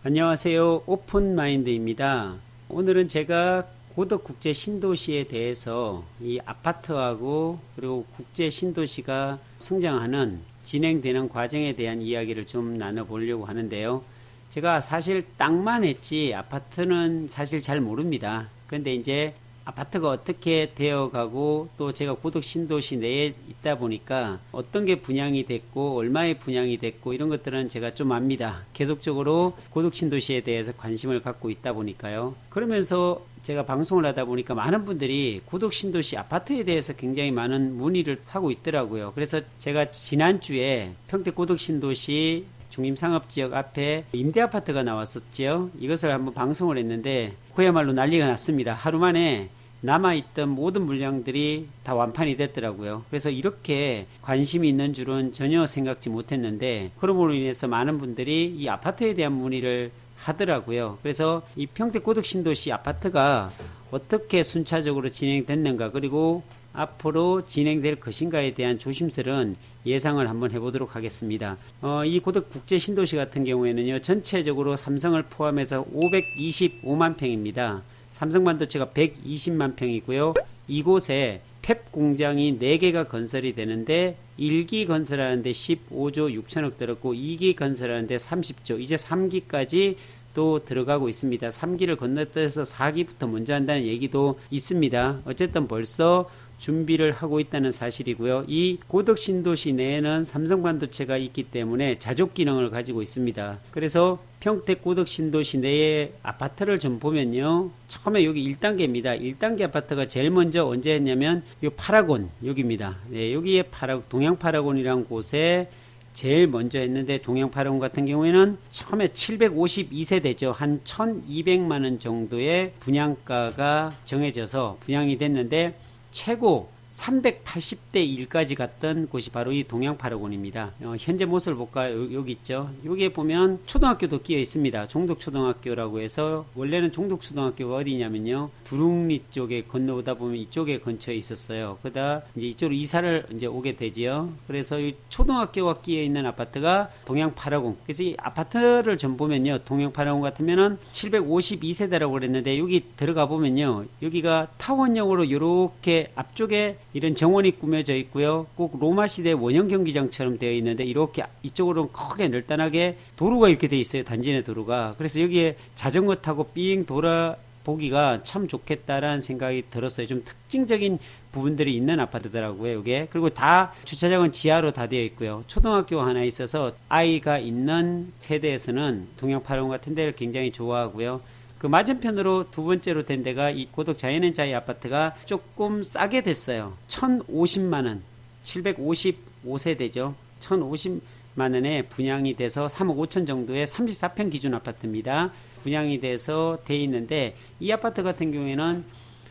안녕하세요. 오픈마인드입니다. 오늘은 제가 고덕 국제 신도시에 대해서 이 아파트하고 그리고 국제 신도시가 성장하는 진행되는 과정에 대한 이야기를 좀 나눠보려고 하는데요. 제가 사실 땅만 했지 아파트는 사실 잘 모릅니다. 근데 이제 아파트가 어떻게 되어가고 또 제가 고덕 신도시 내에 있다 보니까 어떤 게 분양이 됐고 얼마에 분양이 됐고 이런 것들은 제가 좀 압니다. 계속적으로 고덕 신도시에 대해서 관심을 갖고 있다 보니까요. 그러면서 제가 방송을 하다 보니까 많은 분들이 고덕 신도시 아파트에 대해서 굉장히 많은 문의를 하고 있더라고요. 그래서 제가 지난주에 평택 고덕 신도시 중림상업지역 앞에 임대아파트가 나왔었지요. 이것을 한번 방송을 했는데 그야말로 난리가 났습니다. 하루 만에 남아있던 모든 물량들이 다 완판이 됐더라고요. 그래서 이렇게 관심이 있는 줄은 전혀 생각지 못했는데 그러므로 인해서 많은 분들이 이 아파트에 대한 문의를 하더라고요. 그래서 이 평택 고덕 신도시 아파트가 어떻게 순차적으로 진행됐는가 그리고 앞으로 진행될 것인가에 대한 조심스러운 예상을 한번 해보도록 하겠습니다. 이 고덕 국제 신도시 같은 경우에는요, 전체적으로 삼성을 포함해서 525만 평입니다. 삼성반도체가 120만 평이고요. 이곳에 펩 공장이 4개가 건설이 되는데 1기 건설하는데 15조 6천억 들었고 2기 건설하는데 30조, 이제 3기까지 또 들어가고 있습니다. 3기를 건너뛰어서 4기부터 먼저 한다는 얘기도 있습니다. 어쨌든 벌써 준비를 하고 있다는 사실이고요. 이 고덕 신도시 내에는 삼성반도체가 있기 때문에 자족 기능을 가지고 있습니다. 그래서 평택 고덕 신도시 내에 아파트를 좀 보면요. 처음에 여기 1단계입니다. 1단계 아파트가 제일 먼저 언제 했냐면 이 파라곤 여기입니다. 네, 여기에 동양 파라곤이라는 곳에 제일 먼저 했는데 동양 파라곤 같은 경우에는 처음에 752세대죠. 한 1200만 원 정도의 분양가가 정해져서 분양이 됐는데 최고 380대 1까지 갔던 곳이 바로 이 동양 파라곤입니다. 현재 모습을 볼까요? 여기 있죠. 여기에 보면 초등학교도 끼어 있습니다. 종덕초등학교라고 해서 원래는 종덕초등학교가 어디냐면요. 두릉리 쪽에 건너오다 보면 이쪽에 근처에 있었어요. 그러다 이제 이쪽으로 이사를 이제 오게 되지요. 그래서 이 초등학교가 끼어 있는 아파트가 동양 파라곤. 그래서 이 아파트를 좀 보면요. 동양 파라곤 같으면은 752세대라고 그랬는데 여기 들어가 보면요. 여기가 타원형으로 이렇게 앞쪽에 이런 정원이 꾸며져 있고요. 꼭 로마 시대 원형 경기장처럼 되어 있는데 이렇게 이쪽으로는 크게 널따나게 도로가 이렇게 되어 있어요. 단지 내 도로가. 그래서 여기에 자전거 타고 삥 돌아 보기가 참 좋겠다라는 생각이 들었어요. 좀 특징적인 부분들이 있는 아파트더라고요. 이게. 그리고 다 주차장은 지하로 다 되어 있고요. 초등학교가 하나 있어서 아이가 있는 세대에서는 동양 파라곤 같은 데를 굉장히 좋아하고요. 그 맞은편으로 두 번째로 된 데가 이 고덕 자연앤자이 아파트가 조금 싸게 됐어요. 1050만원, 755세대죠. 1050만원에 분양이 돼서 3억 5천 정도의 34평 기준 아파트입니다. 분양이 돼서 돼 있는데 이 아파트 같은 경우에는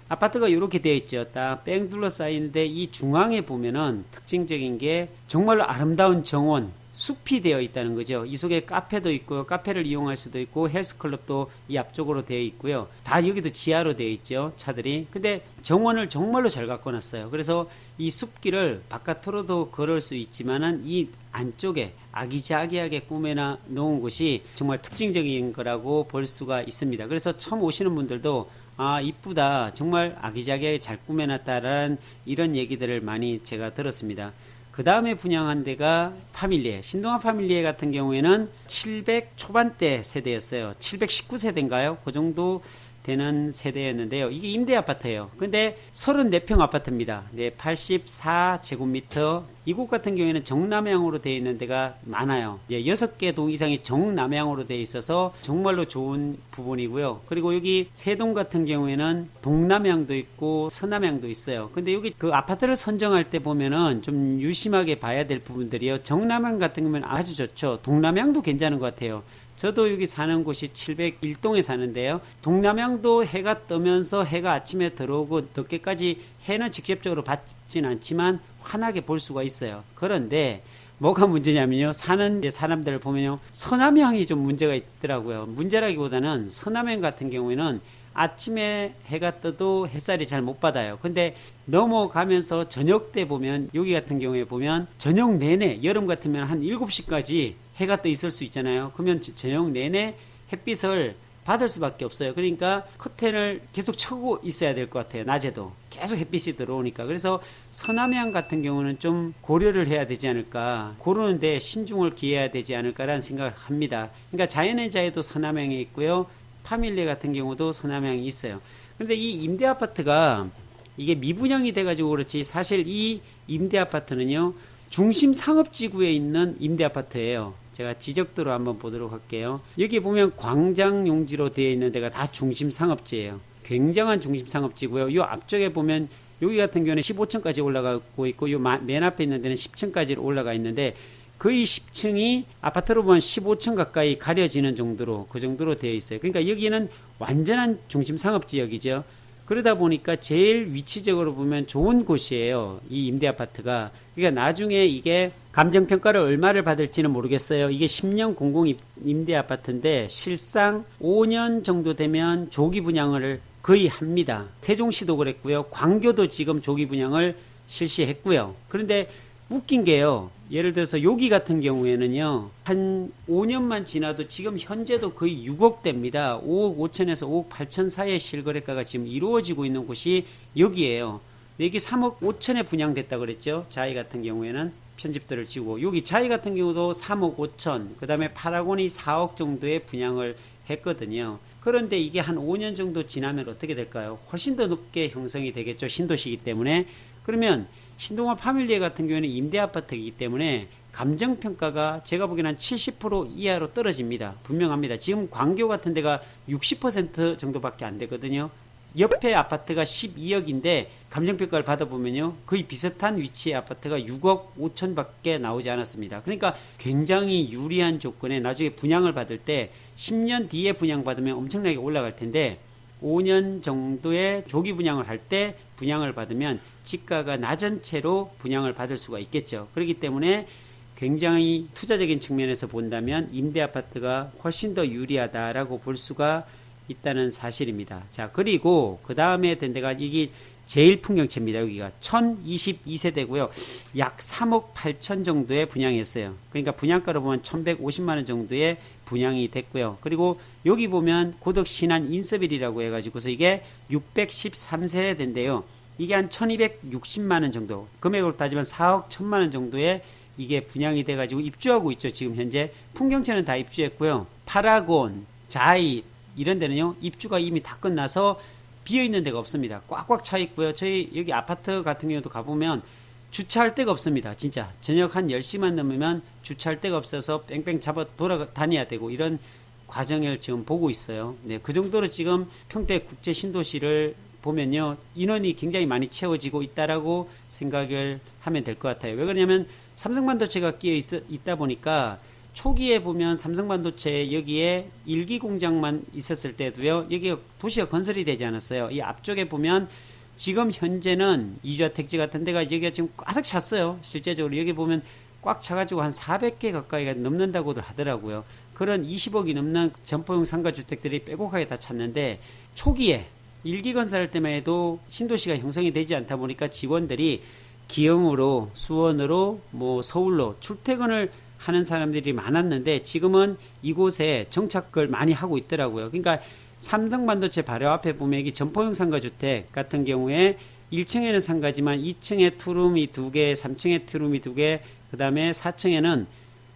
아파트가 이렇게 되어 있죠. 딱 뺑 둘러싸이는데 이 중앙에 보면은 특징적인 게 정말로 아름다운 정원, 숲이 되어 있다는 거죠. 이 속에 카페도 있고요. 카페를 이용할 수도 있고 헬스클럽도 이 앞쪽으로 되어 있고요. 다 여기도 지하로 되어 있죠. 차들이. 근데 정원을 정말로 잘 갖고 놨어요. 그래서 이 숲길을 바깥으로도 걸을 수 있지만은 이 안쪽에 아기자기하게 꾸며 놓은 곳이 정말 특징적인 거라고 볼 수가 있습니다. 그래서 처음 오시는 분들도 아, 이쁘다. 정말 아기자기하게 잘 꾸며놨다라는 이런 얘기들을 많이 제가 들었습니다. 그 다음에 분양한 데가 파밀리에, 신동아 파밀리에 같은 경우에는 700 초반대 세대였어요. 719세대인가요? 그 정도 되는 세대였는데요. 이게 임대 아파트예요. 근데 34평 아파트입니다. 네, 84제곱미터. 이곳 같은 경우에는 정남향으로 되어 있는 데가 많아요. 예, 6개 동 이상이 정남향으로 되어 있어서 정말로 좋은 부분이고요. 그리고 여기 세동 같은 경우에는 동남향도 있고 서남향도 있어요. 근데 여기 그 아파트를 선정할 때 보면은 좀 유심하게 봐야 될 부분들이요. 정남향 같은 경우는 아주 좋죠. 동남향도 괜찮은 것 같아요. 저도 여기 사는 곳이 701동에 사는데요. 동남향도 해가 뜨면서 해가 아침에 들어오고 늦게까지 해는 직접적으로 받진 않지만 환하게 볼 수가 있어요. 그런데 뭐가 문제냐면요. 사는 사람들을 보면요. 서남향이 좀 문제가 있더라고요. 문제라기보다는 서남향 같은 경우에는 아침에 해가 떠도 햇살이 잘 못 받아요. 근데 넘어가면서 저녁 때 보면 여기 같은 경우에 보면 저녁 내내 여름 같으면 한 7시까지 해가 떠 있을 수 있잖아요. 그러면 저녁 내내 햇빛을 받을 수밖에 없어요. 그러니까 커튼을 계속 쳐고 있어야 될 것 같아요. 낮에도 계속 햇빛이 들어오니까. 그래서 서남향 같은 경우는 좀 고려를 해야 되지 않을까, 고르는데 신중을 기해야 되지 않을까라는 생각을 합니다. 그러니까 자연의자에도 서남향이 있고요, 파밀리에 같은 경우도 서남향이 있어요. 그런데 이 임대 아파트가 이게 미분양이 돼가지고 그렇지, 사실 이 임대 아파트는요 중심 상업지구에 있는 임대 아파트예요. 제가 지적도로 한번 보도록 할게요. 여기 보면 광장 용지로 되어 있는 데가 다 중심 상업지예요. 굉장한 중심 상업지고요. 요 앞쪽에 보면 여기 같은 경우는 15층까지 올라가고 있고, 요 맨 앞에 있는 데는 10층까지 올라가 있는데, 거의 10층이 아파트로 보면 15층 가까이 가려지는 정도로, 그 정도로 되어 있어요. 그러니까 여기는 완전한 중심 상업지역이죠. 그러다 보니까 제일 위치적으로 보면 좋은 곳이에요, 이 임대 아파트가. 그러니까 나중에 이게 감정평가를 얼마를 받을지는 모르겠어요. 이게 10년 공공 임대 아파트인데 실상 5년 정도 되면 조기 분양을 거의 합니다. 세종시도 그랬고요, 광교도 지금 조기 분양을 실시했고요. 그런데 웃긴 게요, 예를 들어서 여기 같은 경우에는요 한 5년만 지나도 지금 현재도 거의 6억대입니다. 5억 5천에서 5억 8천 사이의 실거래가가 지금 이루어지고 있는 곳이 여기에요. 여기 3억 5천에 분양됐다 그랬죠. 자이 같은 경우에는 편집들을 지우고, 여기 자이 같은 경우도 3억 5천, 그 다음에 파라곤이 4억 정도의 분양을 했거든요. 그런데 이게 한 5년 정도 지나면 어떻게 될까요? 훨씬 더 높게 형성이 되겠죠, 신도시이기 때문에. 그러면 신동아 파밀리에 같은 경우에는 임대 아파트이기 때문에 감정평가가 제가 보기에는 한 70% 이하로 떨어집니다. 분명합니다. 지금 광교 같은 데가 60% 정도밖에 안 되거든요. 옆에 아파트가 12억인데 감정평가를 받아보면요 거의 비슷한 위치의 아파트가 6억 5천 밖에 나오지 않았습니다. 그러니까 굉장히 유리한 조건에 나중에 분양을 받을 때 10년 뒤에 분양받으면 엄청나게 올라갈 텐데, 5년 정도의 조기 분양을 할 때 분양을 받으면 지가가 낮은 채로 분양을 받을 수가 있겠죠. 그렇기 때문에 굉장히 투자적인 측면에서 본다면 임대 아파트가 훨씬 더 유리하다라고 볼 수가 있다는 사실입니다. 자, 그리고 그 다음에 된 데가 이게 제일 풍경채입니다. 여기가 1022세대고요. 약 3억 8천 정도에 분양했어요. 그러니까 분양가로 보면 1150만원 정도에 분양이 됐고요. 그리고 여기 보면 고덕 신안 인서빌이라고 해가지고서 이게 613세대인데요. 이게 한 1260만원 정도, 금액으로 따지면 4억 1000만원 정도에 이게 분양이 돼가지고 입주하고 있죠. 지금 현재 풍경채는 다 입주했고요. 파라곤, 자이 이런 데는요 입주가 이미 다 끝나서 비어있는 데가 없습니다. 꽉꽉 차 있고요. 저희 여기 아파트 같은 경우도 가보면 주차할 데가 없습니다. 진짜 저녁 한 10시만 넘으면 주차할 데가 없어서 뺑뺑 잡아 돌아다녀야 되고, 이런 과정을 지금 보고 있어요. 네, 그 정도로 지금 평택 국제 신도시를 보면요 인원이 굉장히 많이 채워지고 있다라고 생각을 하면 될 것 같아요. 왜 그러냐면 삼성반도체가 끼어 있다 보니까, 초기에 보면 삼성반도체 여기에 1기 공장만 있었을 때도요 여기 도시가 건설이 되지 않았어요. 이 앞쪽에 보면 지금 현재는 이주택지 같은 데가 여기가 지금 가득 찼어요. 실제적으로 여기 보면 꽉 차가지고 한 400개 가까이가 넘는다고도 하더라고요. 그런 20억이 넘는 점포용 상가주택들이 빼곡하게 다 찼는데, 초기에 1기 건설할 때만 해도 신도시가 형성이 되지 않다 보니까 직원들이 기흥으로, 수원으로, 서울로 출퇴근을 하는 사람들이 많았는데, 지금은 이곳에 정착을 많이 하고 있더라고요. 그러니까 삼성반도체 바로 앞에 보면 여기 점포용 상가주택 같은 경우에 1층에는 상가지만 2층에 투룸이 2개, 3층에 투룸이 2개, 그 다음에 4층에는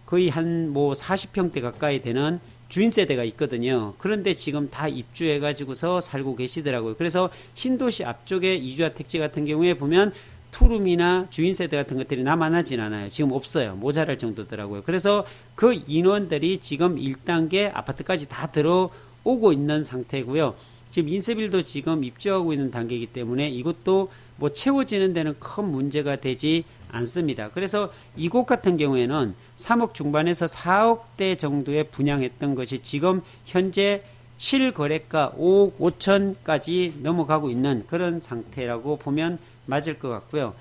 거의 한 40평대 가까이 되는 주인세대가 있거든요. 그런데 지금 다 입주해 가지고서 살고 계시더라고요. 그래서 신도시 앞쪽에 이주택지 같은 경우에 보면 투룸이나 주인세대 같은 것들이 남아나진 않아요. 지금 없어요. 모자랄 정도더라고요. 그래서 그 인원들이 지금 1단계 아파트까지 다 들어오고 있는 상태고요. 지금 인서빌도 지금 입주하고 있는 단계이기 때문에 이것도 채워지는 데는 큰 문제가 되지 않습니다. 그래서 이곳 같은 경우에는 3억 중반에서 4억대 정도에 분양했던 것이 지금 현재 실거래가 5억 5천까지 넘어가고 있는 그런 상태라고 보면 맞을 것 같고요.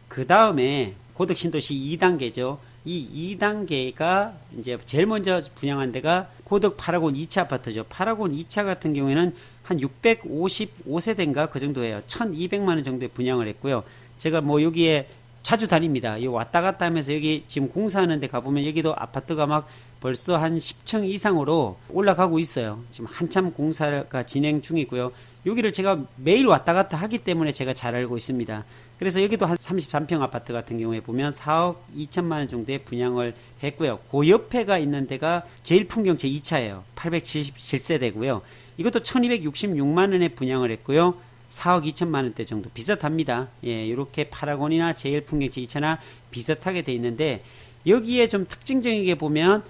그 다음에 고덕 신도시 2단계죠. 이 2단계가 이제 제일 먼저 분양한 데가 고덕 파라곤 2차 아파트죠. 파라곤 2차 같은 경우에는 한 655세대인가 그 정도예요. 1200만원 정도에 분양을 했고요. 제가 여기에 자주 다닙니다. 이 왔다 갔다 하면서 여기 지금 공사하는 데 가보면 여기도 아파트가 막 벌써 한 10층 이상으로 올라가고 있어요. 지금 한참 공사가 진행 중이고요. 여기를 제가 매일 왔다 갔다 하기 때문에 제가 잘 알고 있습니다. 그래서 여기도 한 33평 아파트 같은 경우에 보면 4억 2천만 원 정도의 분양을 했고요. 그 옆에가 있는 데가 제일 풍경채 2차예요. 877세대고요. 이것도 1266만 원에 분양을 했고요. 4억 2천만 원대 정도 비슷합니다. 예, 이렇게 파라곤이나 제일 풍경채 2차나 비슷하게 돼 있는데 여기에 좀 특징적이게 보면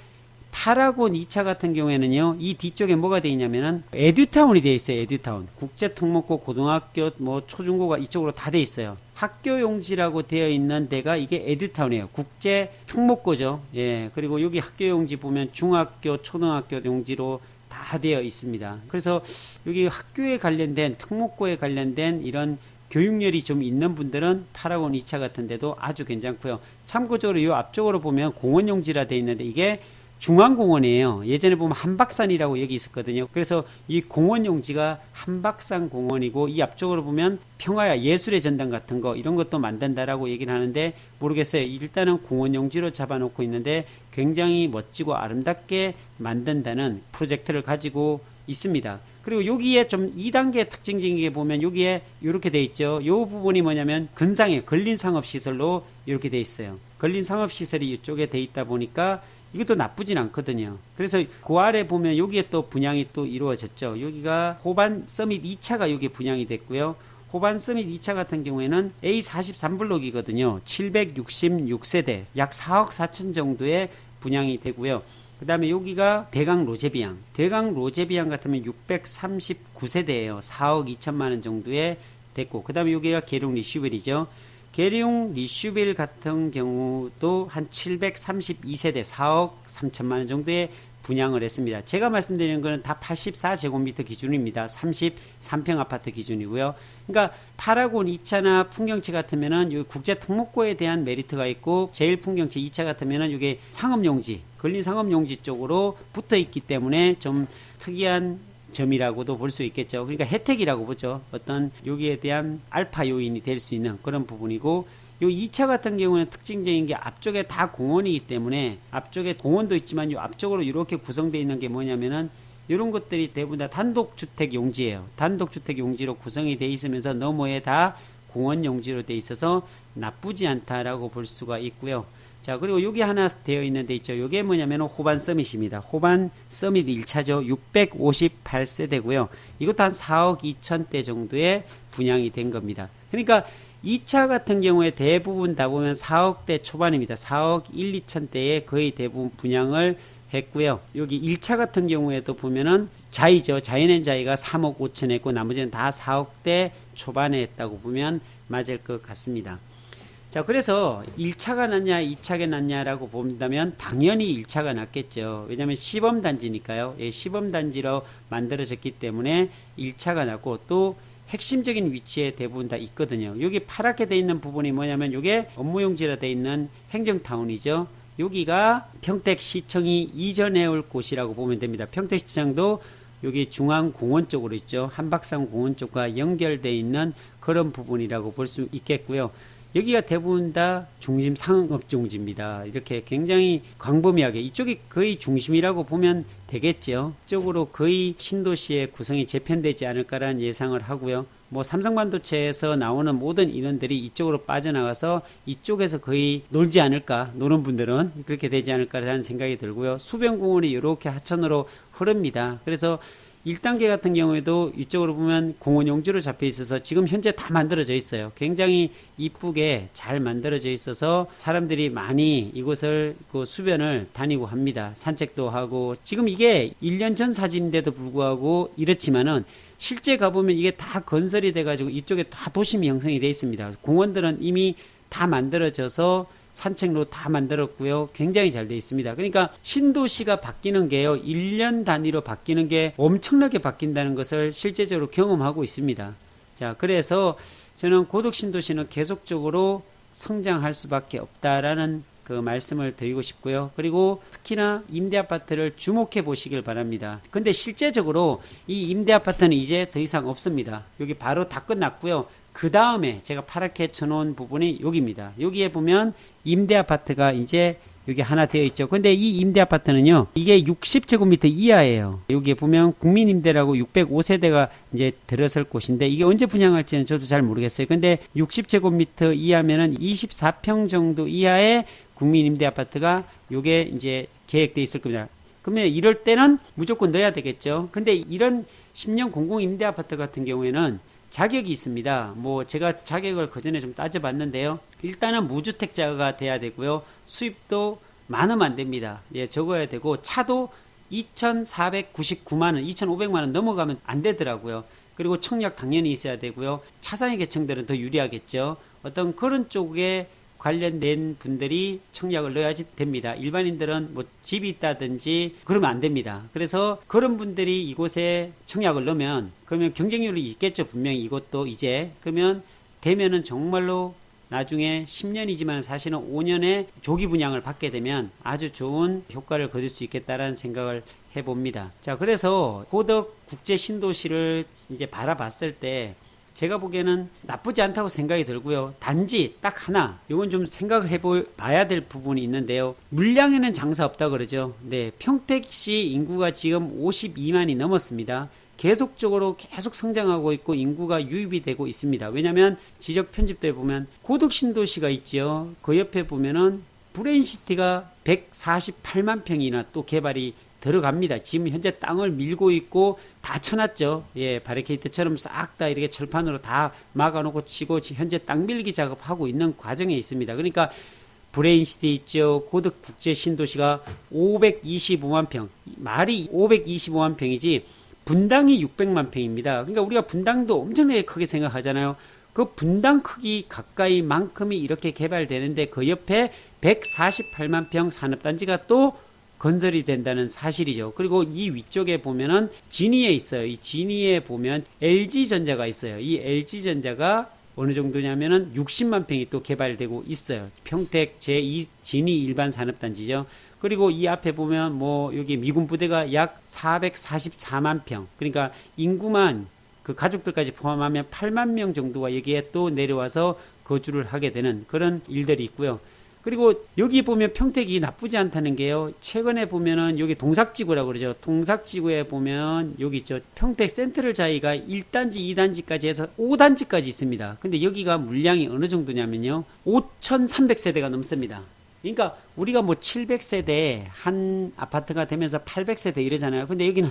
파라곤 2차 같은 경우에는요, 이 뒤쪽에 뭐가 되어 있냐면은, 에듀타운이 되어 있어요, 에듀타운. 국제특목고, 고등학교, 뭐, 초중고가 이쪽으로 다 되어 있어요. 학교용지라고 되어 있는 데가 이게 에듀타운이에요. 국제특목고죠. 예, 그리고 여기 학교용지 보면 중학교, 초등학교 용지로 다 되어 있습니다. 그래서 여기 학교에 관련된, 특목고에 관련된 이런 교육열이 좀 있는 분들은 파라곤 2차 같은 데도 아주 괜찮고요. 참고적으로 이 앞쪽으로 보면 공원용지라 되어 있는데 이게 중앙공원이에요. 예전에 보면 한박산이라고 여기 있었거든요. 그래서 이 공원 용지가 한박산 공원이고 이 앞쪽으로 보면 평화야 예술의 전당 같은 거 이런 것도 만든다라고 얘기를 하는데 모르겠어요. 일단은 공원 용지로 잡아놓고 있는데 굉장히 멋지고 아름답게 만든다는 프로젝트를 가지고 있습니다. 그리고 여기에 좀 2단계 특징적인 게 보면 여기에 이렇게 돼 있죠. 이 부분이 뭐냐면 근상에 근린상업시설로 이렇게 돼 있어요. 근린상업시설이 이쪽에 돼 있다 보니까 이것도 나쁘진 않거든요. 그래서 그 아래 보면 여기에 또 분양이 또 이루어졌죠. 여기가 호반 서밋 2차가 여기 분양이 됐고요. 호반 서밋 2차 같은 경우에는 A43블록이거든요. 766세대, 약 4억 4천 정도의 분양이 되고요. 그 다음에 여기가 대강 로제비앙. 대강 로제비앙 같으면 639세대예요. 4억 2천만 원 정도에 됐고. 그 다음에 여기가 계룡 리슈벨이죠. 계룡 리슈빌 같은 경우도 한 732세대 4억 3천만 원 정도의 분양을 했습니다. 제가 말씀드리는 거는 다 84제곱미터 기준입니다. 33평 아파트 기준이고요. 그러니까 파라곤 2차나 풍경채 같으면은 여기 국제특목고에 대한 메리트가 있고 제일 풍경채 2차 같으면은 이게 상업용지, 근린 상업용지 쪽으로 붙어 있기 때문에 좀 특이한 점이라고도 볼 수 있겠죠. 그러니까 혜택이라고 보죠. 어떤 여기에 대한 알파 요인이 될 수 있는 그런 부분이고 요 2차 같은 경우는 특징적인 게 앞쪽에 다 공원이기 때문에 앞쪽에 공원도 있지만 요 앞쪽으로 이렇게 구성되어 있는 게 뭐냐면은 이런 것들이 대부분 다 단독주택 용지예요. 단독주택 용지로 구성이 되어 있으면서 너머에 다 공원 용지로 되어 있어서 나쁘지 않다라고 볼 수가 있고요. 자, 그리고 여기 하나 되어 있는 데 있죠. 이게 뭐냐면 호반 서밋입니다. 호반 서밋 1차죠. 658세대고요. 이것도 한 4억 2천대 정도의 분양이 된 겁니다. 그러니까 2차 같은 경우에 대부분 다 보면 4억대 초반입니다. 4억 1, 2천대에 거의 대부분 분양을 했고요. 여기 1차 같은 경우에도 보면은 자이죠. 자이가 3억 5천 했고 나머지는 다 4억대 초반에 했다고 보면 맞을 것 같습니다. 자, 그래서 1차가 낫냐 2차가 낫냐라고 본다면 당연히 1차가 낫겠죠. 왜냐하면 시범단지니까요. 예, 시범단지로 만들어졌기 때문에 1차가 낫고 또 핵심적인 위치에 대부분 다 있거든요. 여기 파랗게 돼 있는 부분이 뭐냐면 이게 업무용지로 돼 있는 행정타운이죠. 여기가 평택시청이 이전해 올 곳이라고 보면 됩니다. 평택시청도 여기 중앙공원 쪽으로 있죠. 한박산 공원 쪽과 연결되어 있는 그런 부분이라고 볼 수 있겠고요. 여기가 대부분 다 중심 상업용지입니다. 이렇게 굉장히 광범위하게 이쪽이 거의 중심이라고 보면 되겠죠. 이쪽으로 거의 신도시의 구성이 재편되지 않을까라는 예상을 하고요. 뭐 삼성반도체에서 나오는 모든 인원들이 이쪽으로 빠져나가서 이쪽에서 거의 놀지 않을까, 노는 분들은 그렇게 되지 않을까라는 생각이 들고요. 수변공원이 이렇게 하천으로 흐릅니다. 그래서 1단계 같은 경우에도 이쪽으로 보면 공원 용지로 잡혀 있어서 지금 현재 다 만들어져 있어요. 굉장히 이쁘게 잘 만들어져 있어서 사람들이 많이 이곳을 그 수변을 다니고 합니다. 산책도 하고 지금 이게 1년 전 사진인데도 불구하고 이렇지만은 실제 가보면 이게 다 건설이 돼가지고 이쪽에 다 도심이 형성이 되어 있습니다. 공원들은 이미 다 만들어져서 산책로 다 만들었고요. 굉장히 잘 되어 있습니다. 그러니까 신도시가 바뀌는 게요. 1년 단위로 바뀌는 게 엄청나게 바뀐다는 것을 실제적으로 경험하고 있습니다. 자, 그래서 저는 고덕신도시는 계속적으로 성장할 수밖에 없다라는 그 말씀을 드리고 싶고요. 그리고 특히나 임대아파트를 주목해 보시길 바랍니다. 근데 실제적으로 이 임대아파트는 이제 더 이상 없습니다. 여기 바로 다 끝났고요. 그 다음에 제가 파랗게 쳐놓은 부분이 여기입니다. 여기에 보면 임대 아파트가 이제 여기 하나 되어 있죠. 근데 이 임대 아파트는요, 이게 60제곱미터 이하예요. 여기에 보면 국민임대라고 605세대가 이제 들어설 곳인데, 이게 언제 분양할지는 저도 잘 모르겠어요. 근데 60제곱미터 이하면은 24평 정도 이하의 국민임대 아파트가 요게 이제 계획돼 있을 겁니다. 그러면 이럴 때는 무조건 넣어야 되겠죠. 근데 이런 10년 공공임대 아파트 같은 경우에는 자격이 있습니다. 뭐 제가 자격을 그전에 좀 따져봤는데요. 일단은 무주택자가 돼야 되고요. 수입도 많으면 안 됩니다. 예, 적어야 되고 차도 2,499만 원, 2,500만 원 넘어가면 안 되더라고요. 그리고 청약 당연히 있어야 되고요. 차상위 계층들은 더 유리하겠죠. 어떤 그런 쪽에 관련된 분들이 청약을 넣어야지 됩니다. 일반인들은 뭐 집이 있다든지 그러면 안 됩니다. 그래서 그런 분들이 이곳에 청약을 넣으면 그러면 경쟁률이 있겠죠. 분명히 이것도 이제 그러면 되면은 정말로 나중에 10년이지만 사실은 5년에 조기 분양을 받게 되면 아주 좋은 효과를 거둘 수 있겠다라는 생각을 해봅니다. 자, 그래서 고덕 국제 신도시를 이제 바라봤을 때 제가 보기에는 나쁘지 않다고 생각이 들고요. 단지 딱 하나, 이건 좀 생각을 해봐야 될 부분이 있는데요. 물량에는 장사 없다 그러죠. 네, 평택시 인구가 지금 52만이 넘었습니다. 계속적으로 계속 성장하고 있고 인구가 유입이 되고 있습니다. 왜냐하면 지적 편집도에 보면 고덕 신도시가 있죠. 그 옆에 보면은 브레인시티가 148만 평이나 또 개발이 들어갑니다. 지금 현재 땅을 밀고 있고 다 쳐놨죠. 예, 바리케이트처럼 싹 다 이렇게 철판으로 다 막아놓고 치고 현재 땅 밀기 작업하고 있는 과정에 있습니다. 그러니까 브레인시티 있죠. 고덕 국제 신도시가 525만 평. 말이 525만 평이지 분당이 600만 평입니다. 그러니까 우리가 분당도 엄청나게 크게 생각하잖아요. 그 분당 크기 가까이만큼이 이렇게 개발되는데 그 옆에 148만 평 산업단지가 또 건설이 된다는 사실이죠. 그리고 이 위쪽에 보면은 진이에 있어요. 이 진이에 보면 LG전자가 있어요. 이 LG전자가 어느 정도냐면은 60만 평이 또 개발되고 있어요. 평택 제2 진이 일반 산업단지죠. 그리고 이 앞에 보면 뭐 여기 미군 부대가 약 444만 평. 그러니까 인구만 그 가족들까지 포함하면 8만 명 정도가 여기에 또 내려와서 거주를 하게 되는 그런 일들이 있고요. 그리고 여기 보면 평택이 나쁘지 않다는 게요. 최근에 보면은 여기 동삭지구라고 그러죠. 동삭지구에 보면 여기 있죠. 평택 센트럴 자이가 1단지, 2단지까지 해서 5단지까지 있습니다. 근데 여기가 물량이 어느 정도냐면요. 5,300세대가 넘습니다. 그러니까 우리가 뭐 700세대 한 아파트가 되면서 800세대 이러잖아요. 근데 여기는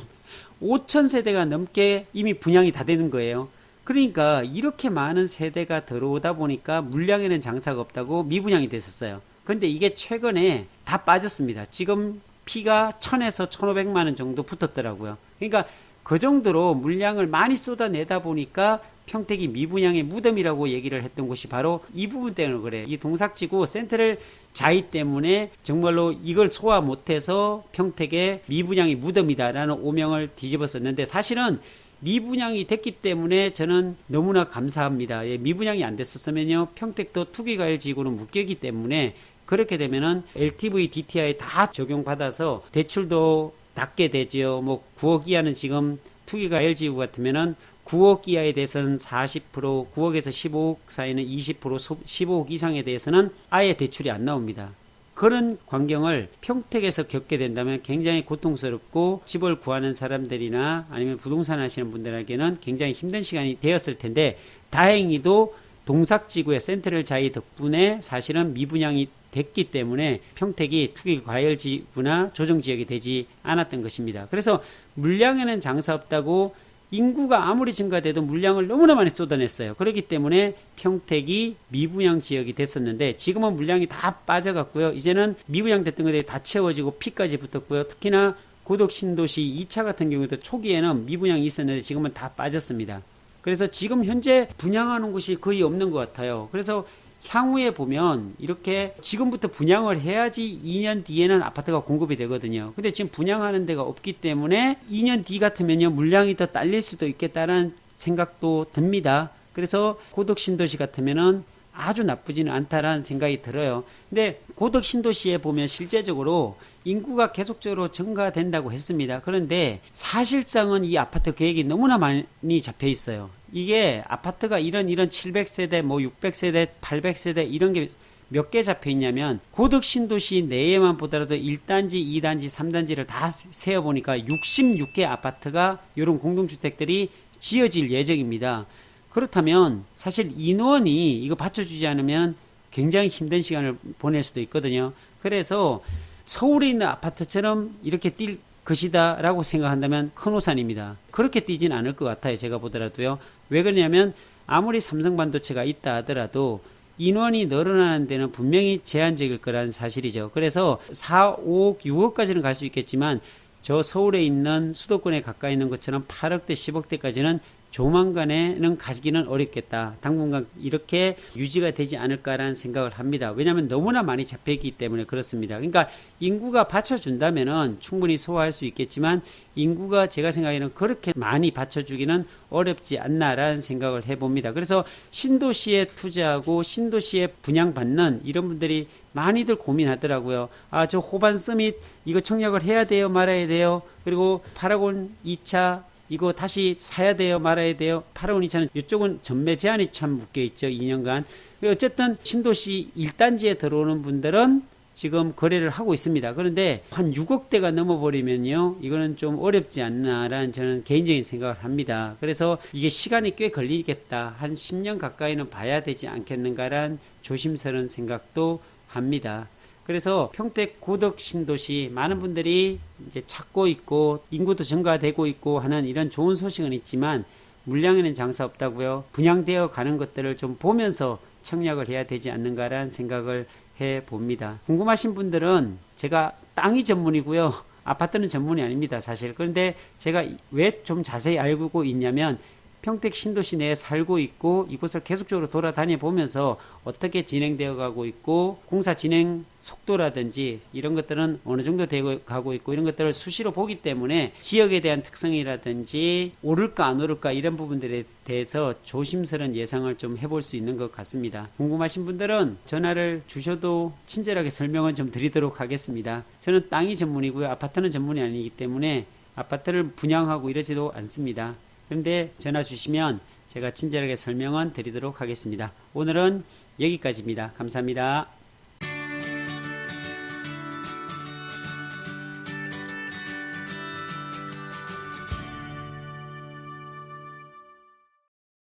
5,000세대가 넘게 이미 분양이 다 되는 거예요. 그러니까 이렇게 많은 세대가 들어오다 보니까 물량에는 장사가 없다고 미분양이 됐었어요. 근데 이게 최근에 다 빠졌습니다. 지금 피가 1,000에서 1,500만 원 정도 붙었더라고요. 그러니까 그 정도로 물량을 많이 쏟아내다 보니까 평택이 미분양의 무덤이라고 얘기를 했던 곳이 바로 이 부분 때문에 그래요. 이 동삭지구 센트럴 자이 때문에 정말로 이걸 소화 못해서 평택의 미분양이 무덤이다라는 오명을 뒤집었었는데 사실은 미분양이 됐기 때문에 저는 너무나 감사합니다. 예, 미분양이 안 됐었으면요 평택도 투기과열지구는 묶였기 때문에 그렇게 되면은 LTV, DTI 다 적용받아서 대출도 낮게 되지요. 뭐 9억 이하는 지금 투기과열지구 같으면은 9억 이하에 대해서는 40%, 9억에서 15억 사이는 20%, 15억 이상에 대해서는 아예 대출이 안 나옵니다. 그런 광경을 평택에서 겪게 된다면 굉장히 고통스럽고 집을 구하는 사람들이나 아니면 부동산 하시는 분들에게는 굉장히 힘든 시간이 되었을 텐데 다행히도 동삭지구의 센트럴 자이 덕분에 사실은 미분양이 됐기 때문에 평택이 투기과열지구나 조정지역이 되지 않았던 것입니다. 그래서 물량에는 장사 없다고 인구가 아무리 증가돼도 물량을 너무나 많이 쏟아냈어요. 그렇기 때문에 평택이 미분양 지역이 됐었는데 지금은 물량이 다 빠져갔고요. 이제는 미분양 됐던 것들이 다 채워지고 피까지 붙었고요. 특히나 고덕 신도시 2차 같은 경우도 초기에는 미분양이 있었는데 지금은 다 빠졌습니다. 그래서 지금 현재 분양하는 곳이 거의 없는 것 같아요. 그래서 향후에 보면 이렇게 지금부터 분양을 해야지 2년 뒤에는 아파트가 공급이 되거든요. 근데 지금 분양하는 데가 없기 때문에 2년 뒤 같으면요 물량이 더 딸릴 수도 있겠다라는 생각도 듭니다. 그래서 고덕 신도시 같으면은 아주 나쁘지는 않다라는 생각이 들어요. 근데 고덕 신도시에 보면 실제적으로 인구가 계속적으로 증가된다고 했습니다. 그런데 사실상은 이 아파트 계획이 너무나 많이 잡혀 있어요. 이게 아파트가 이런 700세대, 뭐 600세대, 800세대 이런 게 몇 개 잡혀 있냐면 고덕 신도시 내에만 보더라도 1단지, 2단지, 3단지를 다 세어보니까 66개 아파트가 이런 공동주택들이 지어질 예정입니다. 그렇다면 사실 인원이 이거 받쳐주지 않으면 굉장히 힘든 시간을 보낼 수도 있거든요. 그래서 서울에 있는 아파트처럼 이렇게 뛸 것이다 라고 생각한다면 큰 오산입니다. 그렇게 뛰진 않을 것 같아요. 제가 보더라도요. 왜 그러냐면 아무리 삼성반도체가 있다 하더라도 인원이 늘어나는 데는 분명히 제한적일 거라는 사실이죠. 그래서 4, 5억, 6억까지는 갈 수 있겠지만 저 서울에 있는 수도권에 가까이 있는 것처럼 8억대, 10억대까지는 조만간에는 가기는 어렵겠다. 당분간 이렇게 유지가 되지 않을까라는 생각을 합니다. 왜냐하면 너무나 많이 잡혀있기 때문에 그렇습니다. 그러니까 인구가 받쳐준다면은 충분히 소화할 수 있겠지만 인구가 제가 생각에는 그렇게 많이 받쳐주기는 어렵지 않나라는 생각을 해봅니다. 그래서 신도시에 투자하고 신도시에 분양받는 이런 분들이 많이들 고민하더라고요. 아, 저 호반 서밋 이거 청약을 해야 돼요, 말아야 돼요. 그리고 파라곤 2차 이거 다시 사야 돼요, 말아야 돼요. 파라곤 2차는 이쪽은 전매 제한이 참 묶여있죠. 2년간. 어쨌든 신도시 1단지에 들어오는 분들은 지금 거래를 하고 있습니다. 그런데 한 6억대가 넘어버리면요, 이거는 좀 어렵지 않나라는 저는 개인적인 생각을 합니다. 그래서 이게 시간이 꽤 걸리겠다. 한 10년 가까이는 봐야 되지 않겠는가라는 조심스러운 생각도 합니다. 그래서 평택 고덕 신도시 많은 분들이 이제 찾고 있고 인구도 증가되고 있고 하는 이런 좋은 소식은 있지만 물량에는 장사 없다고요. 분양되어 가는 것들을 좀 보면서 청약을 해야 되지 않는가라는 생각을 해 봅니다. 궁금하신 분들은 제가 땅이 전문이고요. 아파트는 전문이 아닙니다, 사실. 그런데 제가 왜 좀 자세히 알고 있냐면 평택 신도시 내에 살고 있고 이곳을 계속적으로 돌아다녀 보면서 어떻게 진행되어 가고 있고 공사 진행 속도라든지 이런 것들은 어느 정도 되어 가고 있고 이런 것들을 수시로 보기 때문에 지역에 대한 특성이라든지 오를까 안 오를까 이런 부분들에 대해서 조심스러운 예상을 좀 해볼 수 있는 것 같습니다. 궁금하신 분들은 전화를 주셔도 친절하게 설명을 좀 드리도록 하겠습니다. 저는 땅이 전문이고요. 아파트는 전문이 아니기 때문에 아파트를 분양하고 이러지도 않습니다. 그런데 전화 주시면 제가 친절하게 설명은 드리도록 하겠습니다. 오늘은 여기까지입니다. 감사합니다.